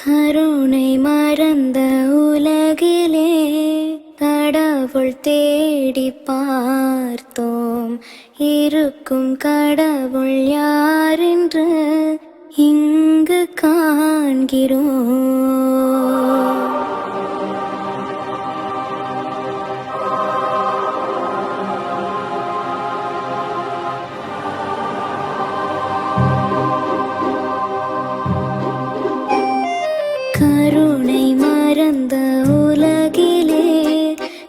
கருணை மறந்த உலகிலே கடவுள் தேடி பார்த்தோம். இருக்கும் கடவுள் யாரென்று இங்கு காண்கிறோம். கருணை மறந்த உலகிலே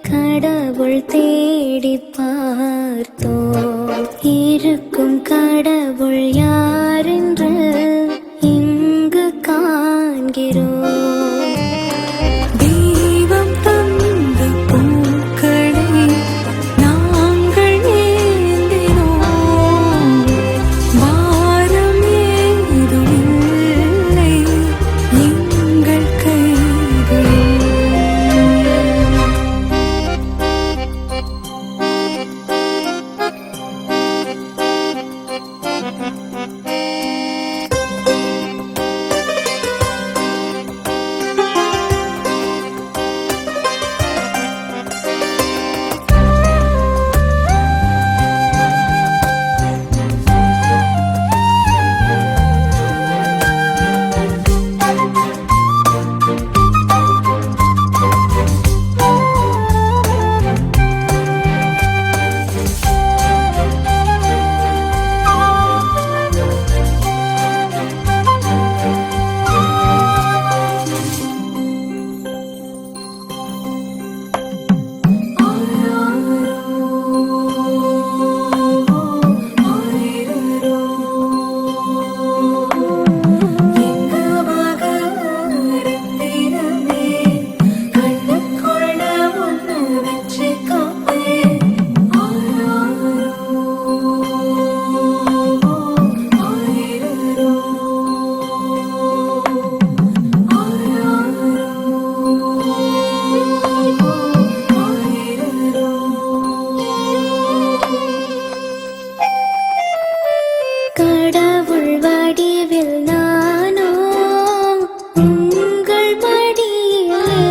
கடவுள் தேடி பார்த்தோம். இருக்கும் கடவுள் யாரென்று இங்கு காண்கிறோம். கடவுள் வடிவில் நானோ உங்கள் மடியிலே,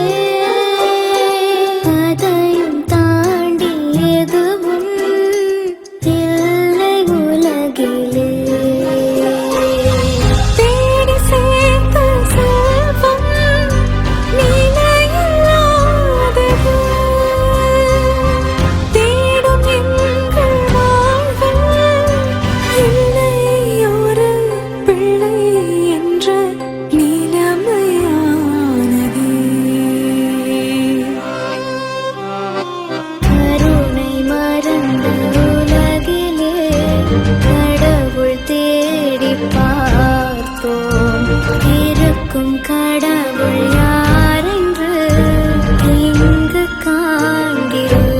அதையும் தாண்டி எதுவும் இல்லை உலகிலே. தேடி சேர்த்த செல்வம் நிலையில்லாதது, தேடும் எங்கள் வாழ்வில் இல்லை ஒரு பிள்ளை என்ற நிலைமையானதே. கருணை மறந்த உலகிலே கடவுள் தேடி பார்த்தோம். இருக்கும் கடவுள் யாரென்று இங்கு காண்கிறோம்.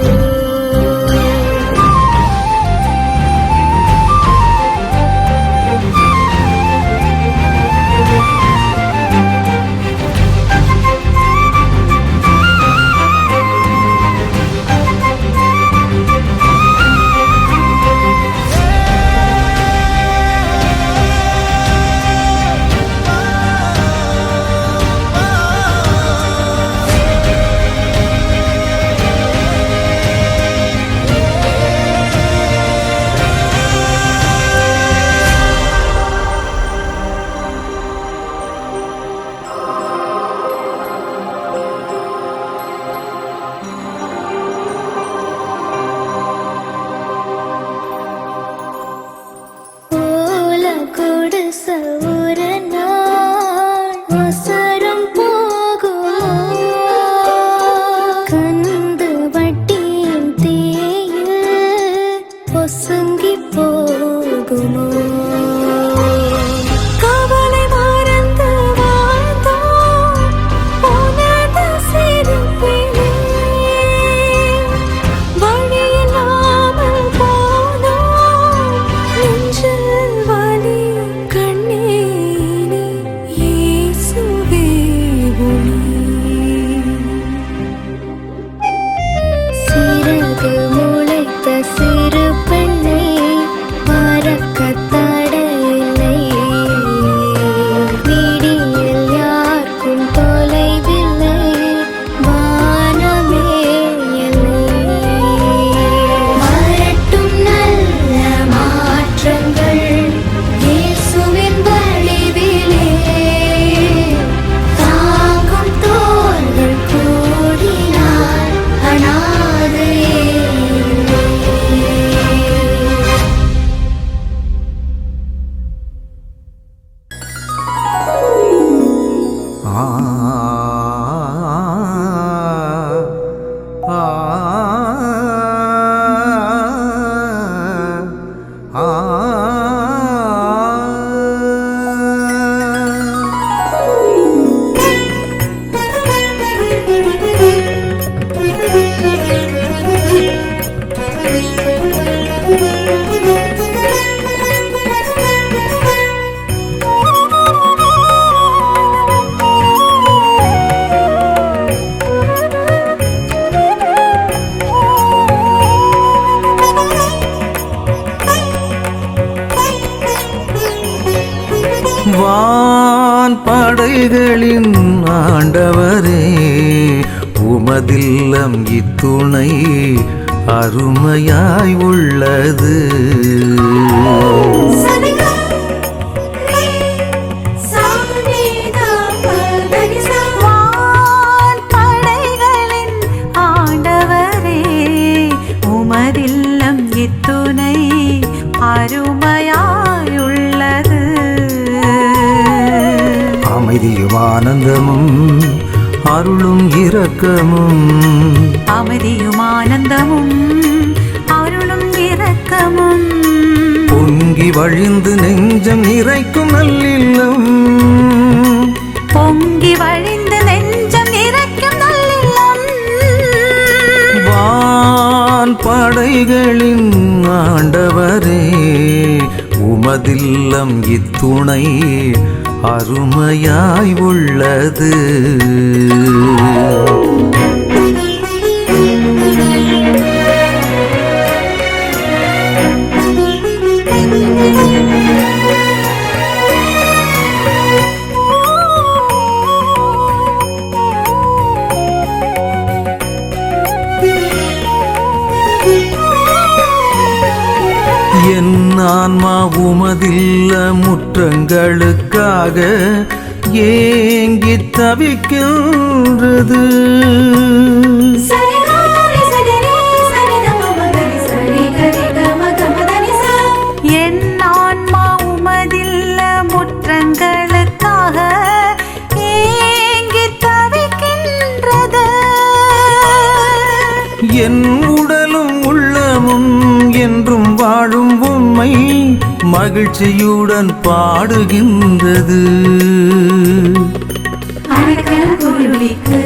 படைகளின் ஆண்டவரே உமதில்லம் இத்துணை அருமையாய் உள்ளது. படைகளின் ஆண்டவரே உமதில்லம் இத்துணை அருமையாயுள்ளது. அமைதியும் ஆனந்தமும் அருளும் இரக்கமும், அமைதியும் ஆனந்தமும் அருளும் இரக்கமும், பொங்கி வழிந்து நெஞ்சம் நிறைக்கும் நல்லில்லம், பொங்கி வழிந்து நெஞ்சம் நிறைக்கும் நல்லில்லம். வான் படைகளின் ஆண்டவரே உமதில்லம் இத்துணை அருமையாய் உள்ளது. என் ஆன்மா உமதில்ல முற்றங்களுக்காக ஏங்கி தவிக்கின்றது. என் ஆன்மா உமதில்ல முற்றங்களுக்காக ஏங்கி தவிக்கின்றது. என் உடலும் உள்ளமும் என்றும் வாழும் உம்மை மகிழ்ச்சியுடன் பாடுகின்றது. குருவிக்கு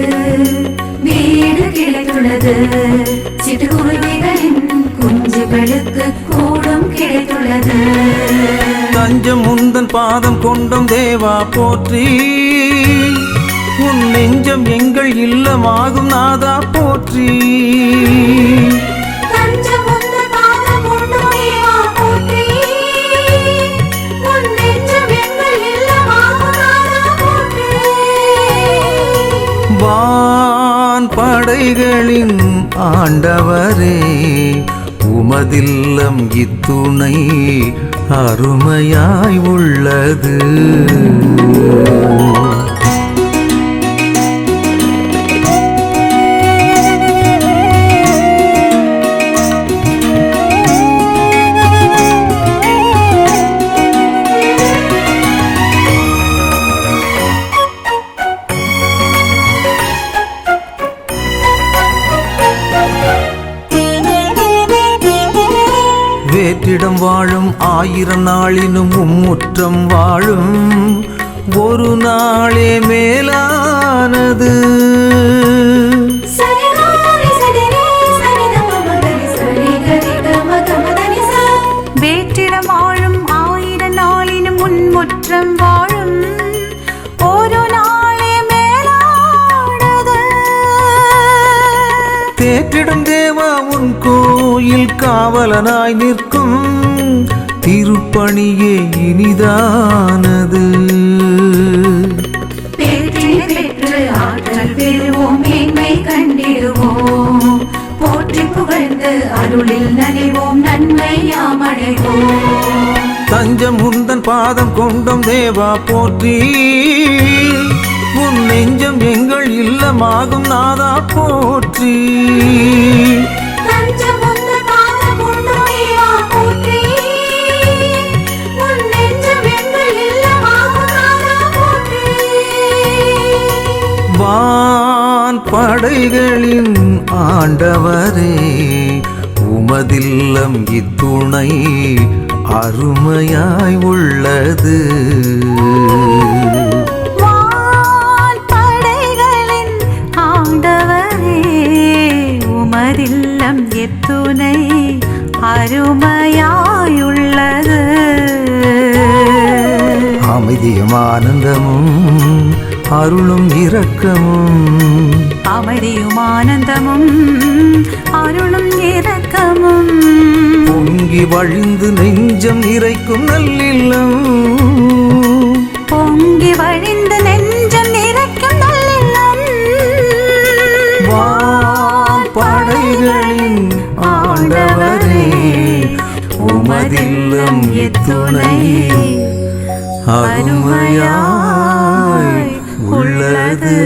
வீடு கிடைத்துள்ளது, சிட்டுக்குருவிகளின் குஞ்சுகளுக்கு கூடும் கிடைத்துள்ளது. தஞ்சம் உந்தன் பாதம் கொண்டோம் தேவா போற்றி, உன் நெஞ்சம் எங்கள் இல்லமாகும் நாதா போற்றி. வான் படைகளின் ஆண்டவரே உமதில்லம் இத்துணை அருமையாய் உள்ளது. வேற்றிடம் வாழும் 1000 நாளினும் முற்றம் வாழும் ஒரு நாளே மேலானது. வேற்றிடம் வாழும் 1000 நாளினும் முற்றம் வாழும் ஒரு நாளே மேலானது. தேற்றிடம் தேவா உன் கோயில் காவலனாய் நிற்கும் திருப்பணியே இனிதானது. பெற்று ஆற்றல் பெறுவோம், மேன்மை கண்டிடுவோம், போற்றி புகழ்ந்து அருளில் நனைவோம், நன்மை யாம் அடைவோம். தஞ்சம் உந்தன் பாதம் கொண்டோம் தேவா போற்றி, உன் நெஞ்சம் எங்கள் இல்லமாகும் நாதா போற்றி. வான் படைகளின் ஆண்டவரே உமதில்லம் இத்துணை அருமையாய் உள்ளது. வான் படைகளின் ஆண்டவரே உமதில்லம் எத்துணை அருமையாயுள்ளது. அமைதியும் ஆனந்தமும் அருளும் இரக்கமும், அமைதியும் ஆனந்தமும் அருளும் இரக்கமும், பொங்கி வழிந்து நெஞ்சம் இறைக்கும் நல்லில்லம், பொங்கி வழிந்து எனதில்லம் எத்துணை அருமையாய் உள்ளது.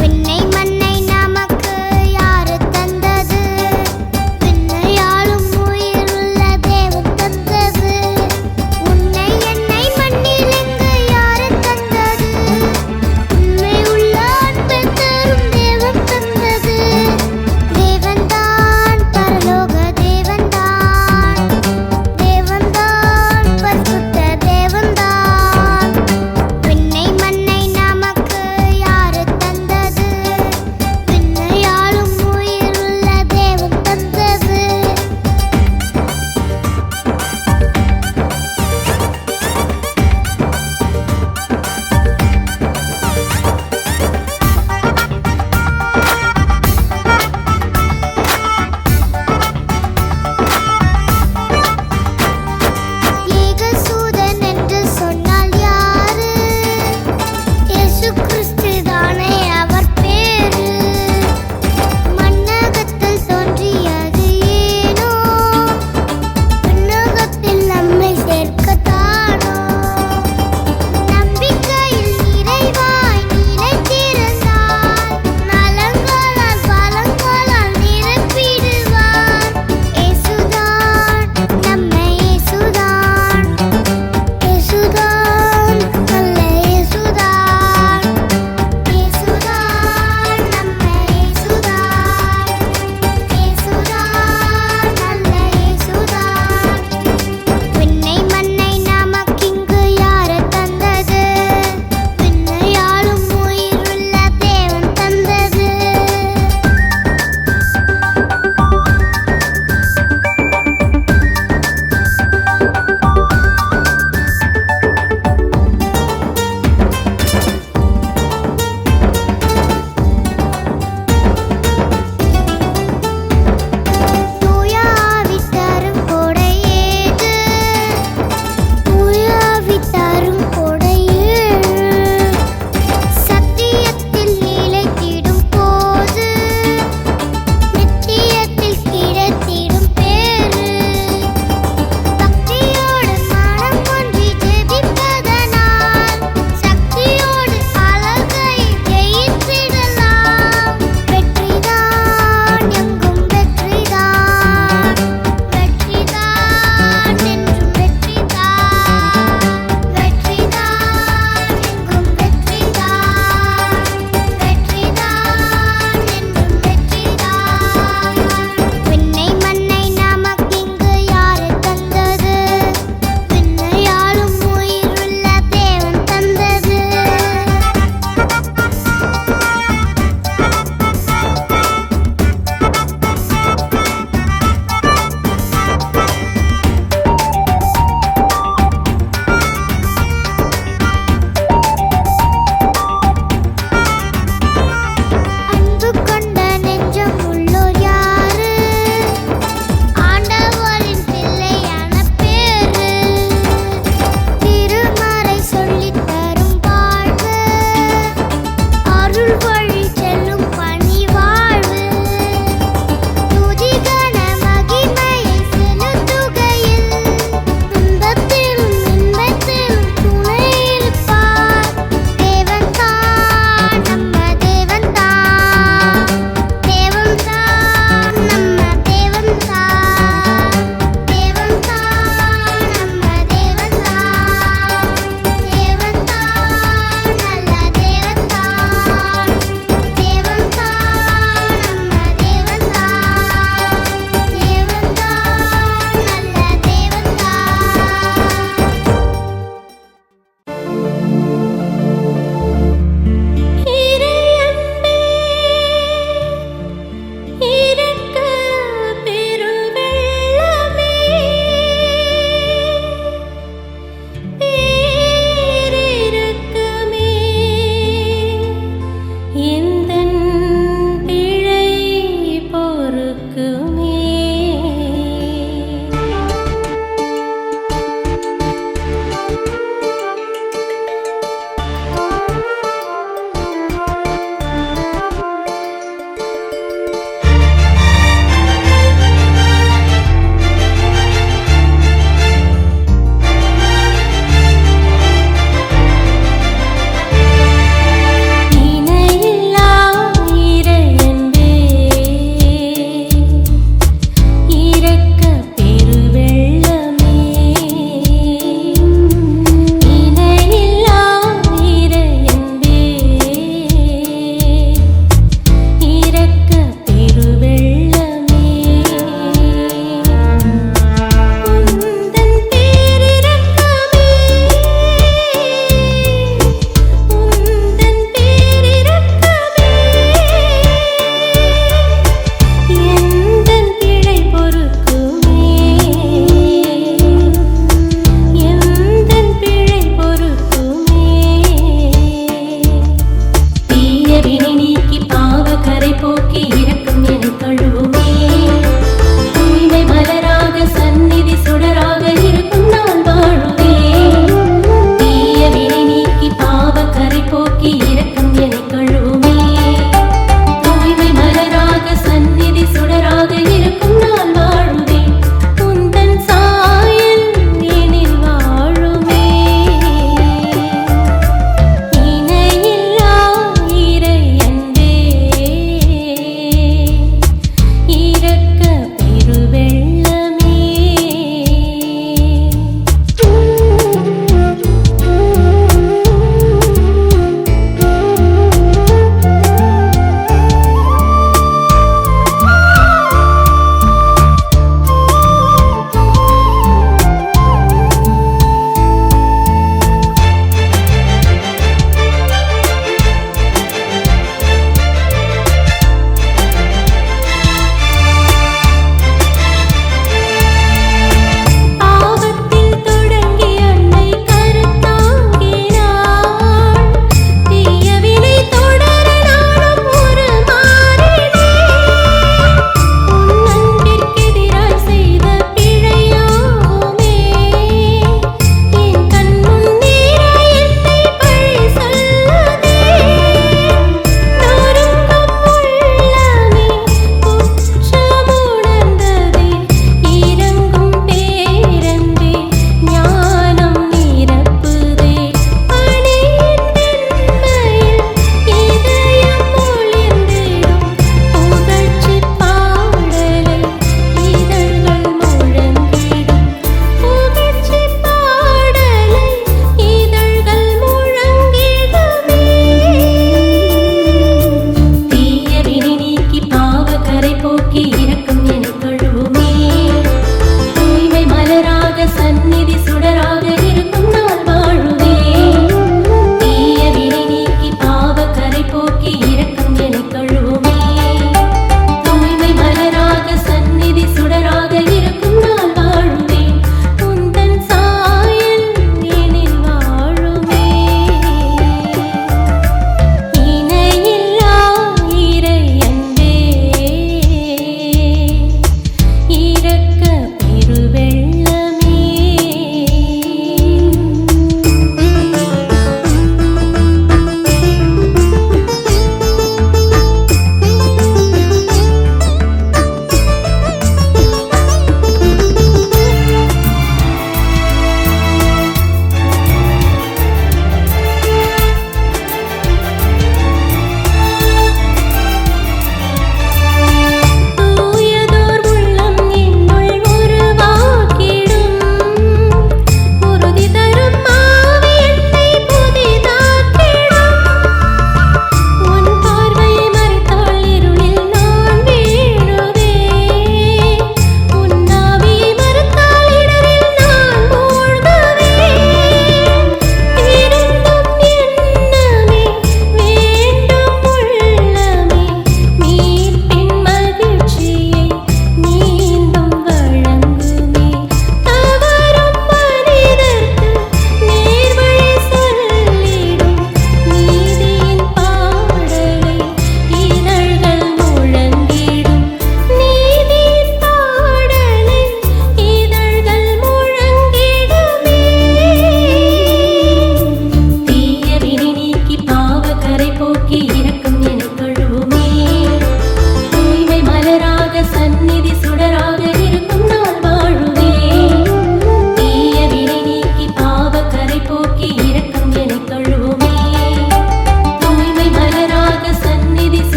விண்ணை மண்ணை நமக்கு யாரு தந்தது? விண்ணையாளும் உயிருள்ள தேவன் தந்தது.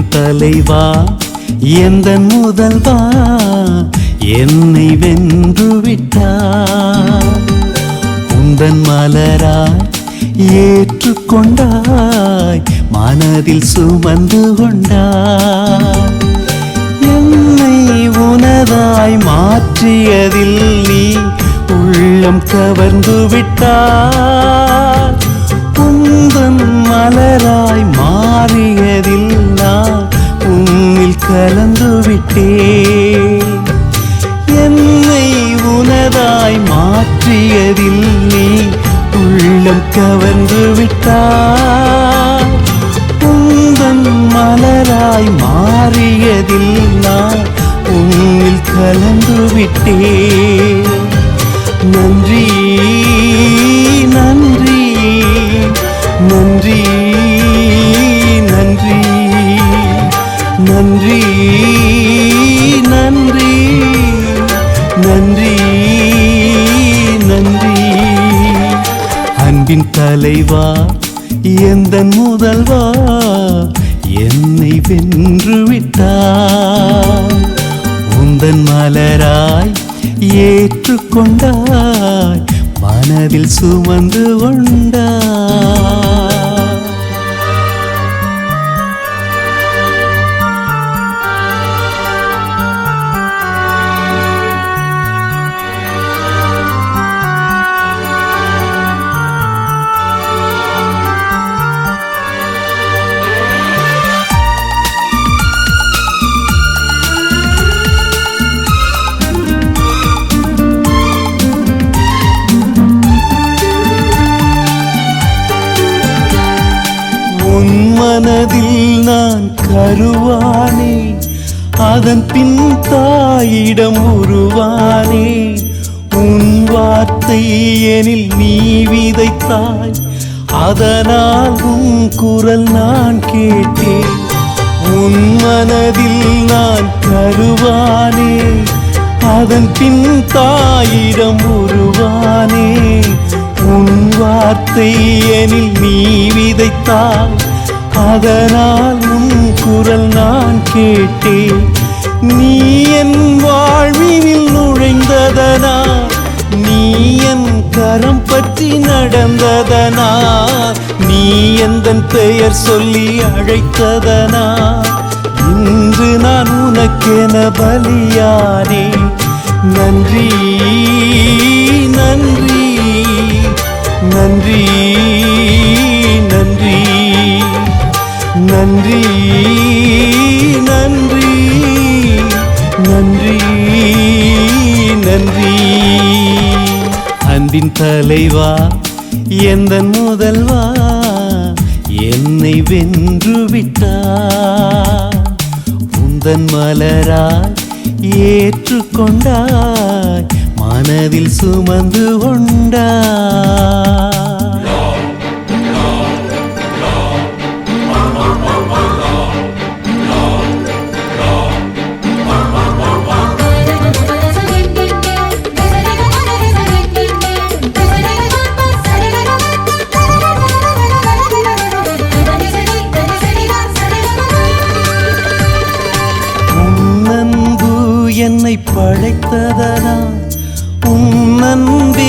அன்பின் தலைவா எந்தன் முதல்வா என்னை வென்று விட்டார். உந்தன் மலராய் ஏற்றுக்கொண்டாய் மனதில் சுமந்து கொண்டாய். என்னை உனதாய் மாற்றியதில் நீ உள்ளம் கவர்ந்து விட்டாய். உந்தன் மலராய் மாறியதில் நான் உன்னில் கலந்து விட்டேன். என்னை உனதாய் மாற்றியதில் நீ உள்ளம் கவர்ந்து விட்டாய். உந்தன் மலராய் மாறியதில் நான் உன்னில் கலந்து விட்டேன். நன்றி நன்றி நன்றி நன்றி நன்றி நன்றி நன்றி நன்றி. அன்பின் தலைவா எந்தன் முதல்வா என்னை வென்று விட்டாய். உந்தன் மலராய் ஏற்றுக்கொண்டாய் மனதில் சுமந்து கொண்டாய். மனதில் நான் கருவானே அதன் பின் தாயிடம் உருவானே. உன் வார்த்தை எனில் நீ விதைத்தாய் அதனால் உன் குரல் நான் கேட்டேன். உன் மனதில் நான் கருவானே அதன் பின் தாயிடம் உருவானே. உன் வார்த்தை எனில் நீ விதைத்தாய் அதனால் உன் குரல் நான் கேட்டேன். நீ என் வாழ்வினில் நுழைந்ததனா நீ என் கரம் பற்றி நடந்ததனா நீ எந்தன் பெயர் சொல்லி அழைத்ததனா இன்று நான் உனக்கென பலியானே. நன்றி நன்றி நன்றி நன்றி நன்றி நன்றி நன்றி நன்றி. அன்பின் தலைவா எந்தன் முதல்வா என்னை வென்று விட்டாய். உந்தன் மலராய் ஏற்றுக்கொண்டாய் மனதில் சுமந்து கொண்டாய். என்னை படைத்ததனா உன் அன்பே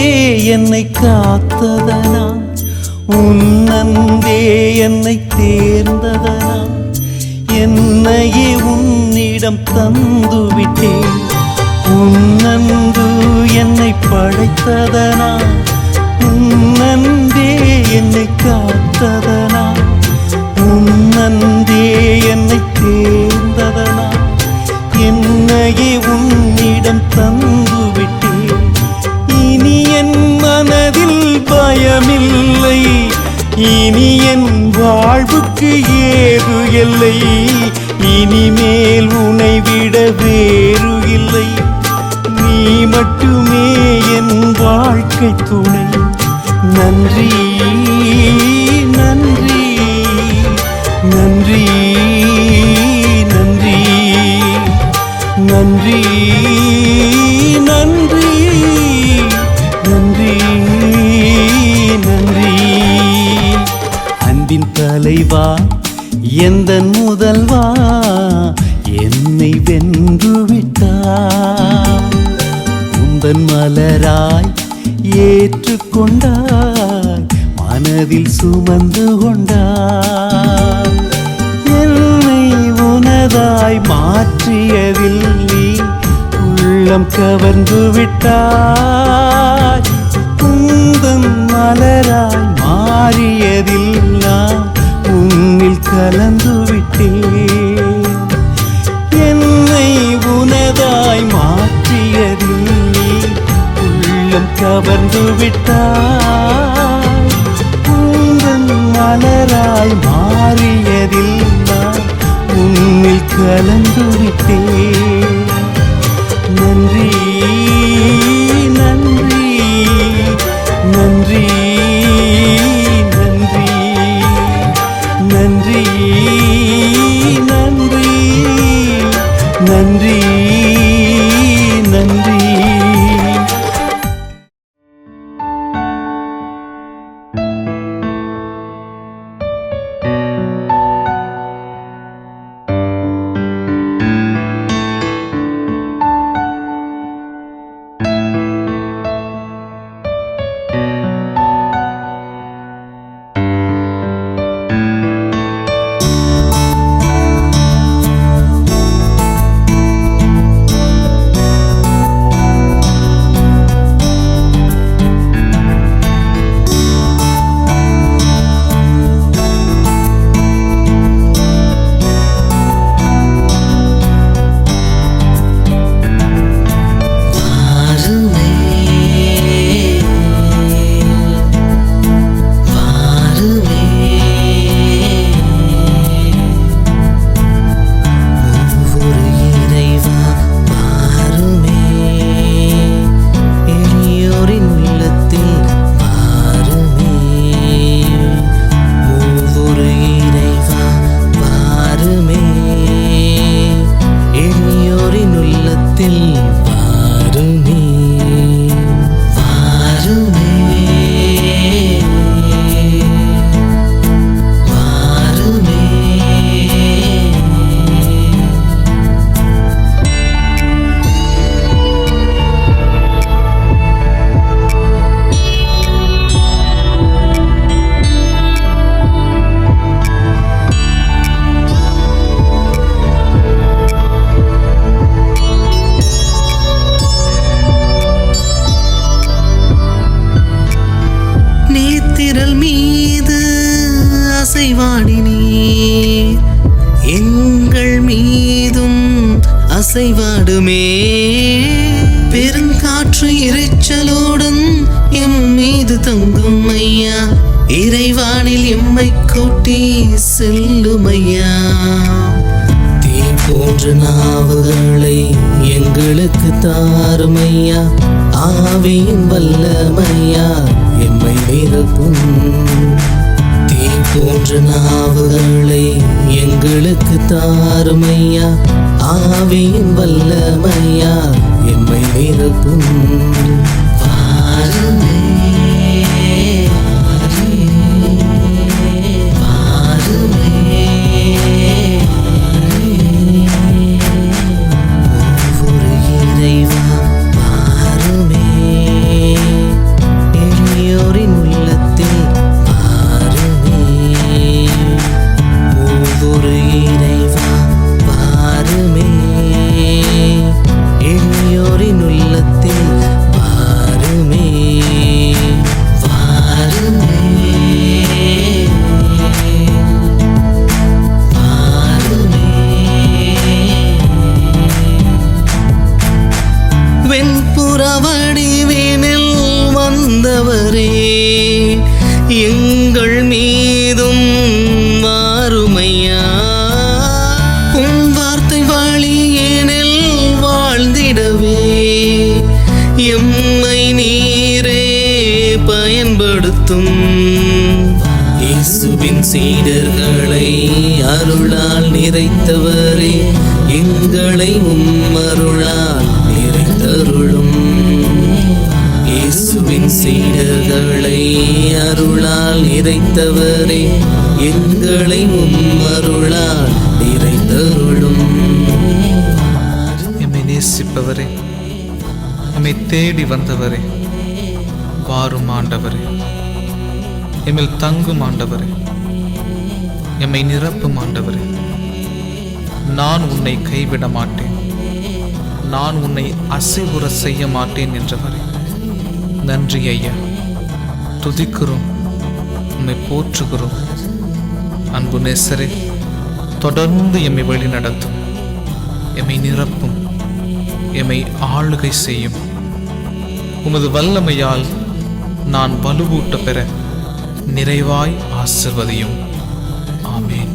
என்னை காத்ததனா உன் அன்பே என்னை தேர்ந்ததனா என்னையே உன்னிடம் தந்து விட்டேன். உன் அன்பு என்னை படைத்ததனா உன் அன்பே என்னை காத்ததனா உன் அன்பே என்னை தேர்ந்ததனா என்னையே உன்னிடம் தந்து விட்டேன். இனி என் மனதில் பயமில்லை இனி என் வாழ்வுக்கு ஏது இல்லை. இனிமேல் உன்னை விட வேறு இல்லை நீ மட்டுமே என் வாழ்க்கை துணை. நன்றி நன்றி நன்றி நன்றி நன்றி நன்றி நன்றி நன்றி. அன்பின் தலைவா எந்தன் முதல்வா உந்தன் மலராய் ஏற்றுக்கொண்டாய், மனதில் சுமந்து கொண்டாய். என்னை உனதாய் மாற்றியதில் நீ உள்ளம் கவர்ந்து விட்டாய். உந்தன் மலராய் மாறியதில் நான் உன்னில் கலந்து விட்டேன். என்னை உனதாய் மாற்றியதில் நீ உள்ளம் கவர்ந்து விட்டாய். உந்தன் மலராய் மாறியதில் நான் உன்னில் கலந்து விட்டேன். நன்றி நன்றி நன்றி நன்றி நன்றி நன்றி நன்றி நன்றி. எங்கள் மீதும் அசைவாடுமே. பெருங்காற்று இரைச்சலோடும் எம் மீது தங்கும் ஐயா. இறைவானில் எம்மை கூட்டி செல்லும் ஐயா. தீ போன்ற நாவுகளை எங்களுக்கு தாரும் ஐயா. ஆவியின் வல்லமையா எம்மை நிரப்பும். தீ போன்ற நாவுகளை எங்களுக்கு தாரும் ஐயா. ஆவியின் வல்லமையா எம்மை நிரப்பும். வாருமே வடிவினில் வந்தவரே எங்கள் மீதும் வாருமையா. உம் வார்த்தை வழியினில் வாழ்ந்திடவே எம்மை நீரே பயன்படுத்தும். இயேசுவின் சீடர்களை அருளால் நிறைத்தவரே எங்களை உம் அருளால் நிறைத்தருளும். இயேசுவின் சீடர்களை அருளால் நிறைத்தவரே எங்களை உம் அருளால் நிறைத்தருளும். எம்மை நேசிப்பவரே எம்மை தேடி வந்தவரே, வாரும் ஆண்டவரே. எம்மில் தங்கும் ஆண்டவரே, எம்மை நிரப்பும் ஆண்டவரே. நான் உன்னை கைவிட மாட்டேன், நான் உன்னை அசைவுற செய்ய மாட்டேன் என்றவரே. நன்றி ஐயா, துதிக்கிறோம், உம்மை போற்றுகிறோம். அன்பு நேசரே, தொடர்ந்து எம்மை வழி நடத்தும், எம்மை நிரப்பும், எம்மை ஆளுகை செய்யும். உமது வல்லமையால் நான் வலுவூட்ட பெற நிறைவாய் ஆசிர்வதியும். ஆமென்.